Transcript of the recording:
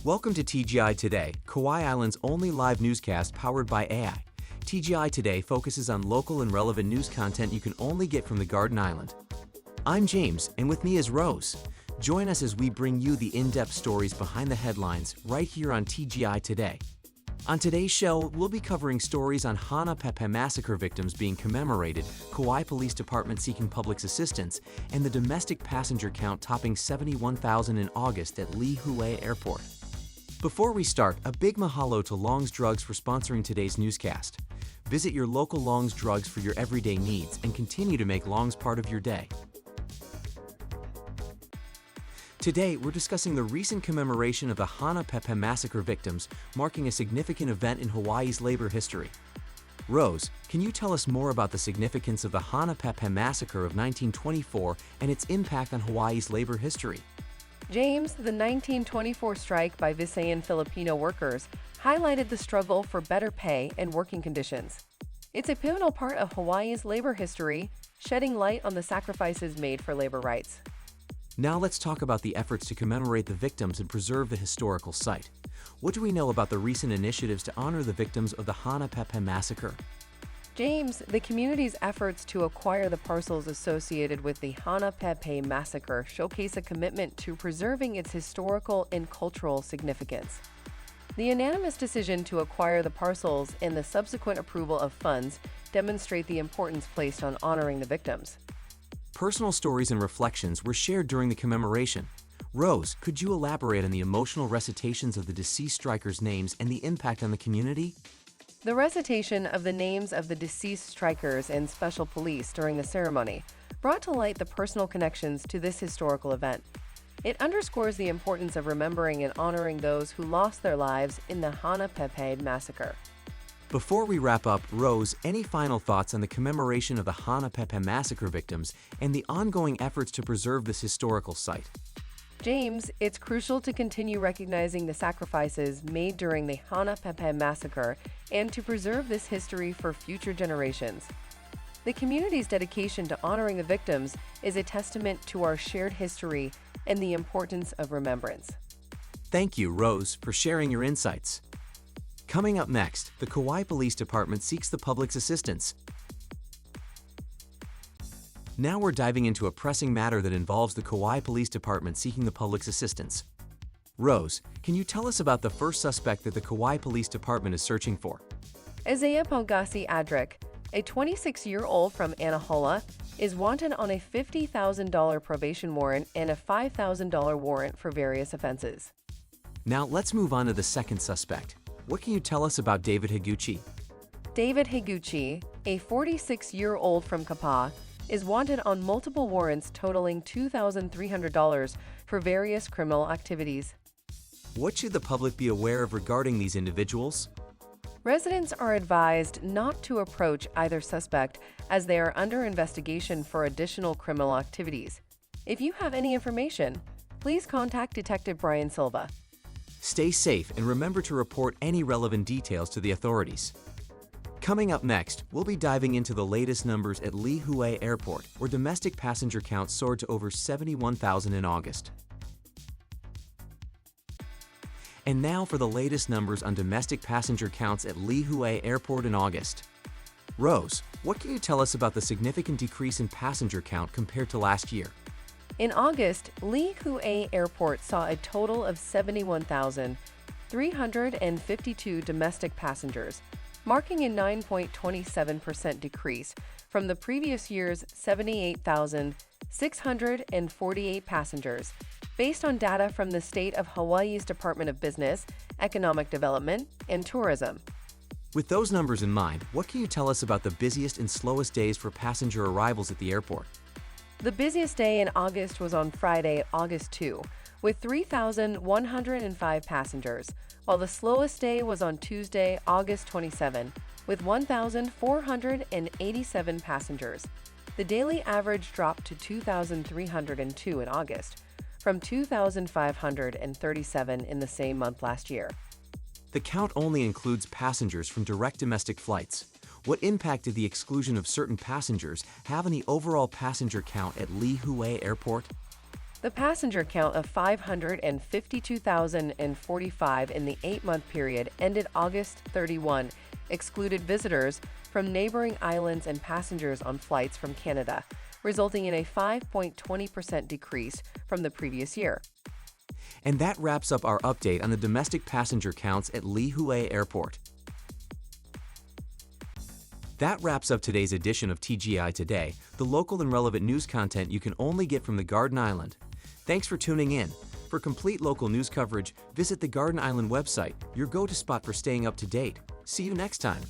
Welcome to TGI Today, Kawai Island's only live newscast powered by AI. TGI Today focuses on local and relevant news content you can only get from the Garden Island. I'm James, and with me is Rose. Join us as we bring you the in-depth stories behind the headlines right here on TGI Today. On today's show, we'll be covering stories on Hana Pepe Massacre victims being commemorated, Kawai Police Department seeking public's assistance, and the domestic passenger count topping 71,000 in August at Lihue Airport. Before we start, a big mahalo to Long's Drugs for sponsoring today's newscast. Visit your local Long's Drugs for your everyday needs and continue to make Long's part of your day. Today, we're discussing the recent commemoration of the Hana Pepe Massacre victims, marking a significant event in Hawaii's labor history. Rose, can you tell us more about the significance of the Hana Pepe Massacre of 1924 and its impact on Hawaii's labor history? James, the 1924 strike by Visayan Filipino workers highlighted the struggle for better pay and working conditions. It's a pivotal part of Hawaii's labor history, shedding light on the sacrifices made for labor rights. Now let's talk about the efforts to commemorate the victims and preserve the historical site. What do we know about the recent initiatives to honor the victims of the Hana Pepe Massacre? James, the community's efforts to acquire the parcels associated with the Hana Pepe Massacre showcase a commitment to preserving its historical and cultural significance. The unanimous decision to acquire the parcels and the subsequent approval of funds demonstrate the importance placed on honoring the victims. Personal stories and reflections were shared during the commemoration. Rose, could you elaborate on the emotional recitations of the deceased strikers' names and the impact on the community? The recitation of the names of the deceased strikers and special police during the ceremony brought to light the personal connections to this historical event. It underscores the importance of remembering and honoring those who lost their lives in the Hana Pepe Massacre. Before we wrap up, Rose, any final thoughts on the commemoration of the Hana Pepe Massacre victims and the ongoing efforts to preserve this historical site? James, it's crucial to continue recognizing the sacrifices made during the Hana Pepe Massacre and to preserve this history for future generations. The community's dedication to honoring the victims is a testament to our shared history and the importance of remembrance. Thank you, Rose, for sharing your insights. Coming up next, the Kawai Police Department seeks the public's assistance. Now we're diving into a pressing matter that involves the Kawai Police Department seeking the public's assistance. Rose, can you tell us about the first suspect that the Kawai Police Department is searching for? Isaiah Pongasi Adric, a 26-year-old from Anahola, is wanted on a $50,000 probation warrant and a $5,000 warrant for various offenses. Now let's move on to the second suspect. What can you tell us about David Higuchi? David Higuchi, a 46-year-old from Kapa, is wanted on multiple warrants totaling $2,300 for various criminal activities. What should the public be aware of regarding these individuals? Residents are advised not to approach either suspect as they are under investigation for additional criminal activities. If you have any information, please contact Detective Brian Silva. Stay safe and remember to report any relevant details to the authorities. Coming up next, we'll be diving into the latest numbers at Lihue Airport, where domestic passenger counts soared to over 71,000 in August. And now for the latest numbers on domestic passenger counts at Lihue Airport in August. Rose, what can you tell us about the significant decrease in passenger count compared to last year? In August, Lihue Airport saw a total of 71,352 domestic passengers, marking a 9.27% decrease from the previous year's 78,648 passengers, based on data from the state of Hawaii's Department of Business, Economic Development, and Tourism. With those numbers in mind, what can you tell us about the busiest and slowest days for passenger arrivals at the airport? The busiest day in August was on Friday, August 2, with 3,105 passengers, while the slowest day was on Tuesday, August 27, with 1,487 passengers. The daily average dropped to 2,302 in August, from 2,537 in the same month last year. The count only includes passengers from direct domestic flights. What impact did the exclusion of certain passengers have on the overall passenger count at Lihue Airport? The passenger count of 552,045 in the 8-month period ended August 31 excluded visitors from neighboring islands and passengers on flights from Canada, resulting in a 5.20% decrease from the previous year. And that wraps up our update on the domestic passenger counts at Lihue Airport. That wraps up today's edition of TGI Today, the local and relevant news content you can only get from the Garden Island. Thanks for tuning in. For complete local news coverage, visit the Garden Island website, your go-to spot for staying up to date. See you next time.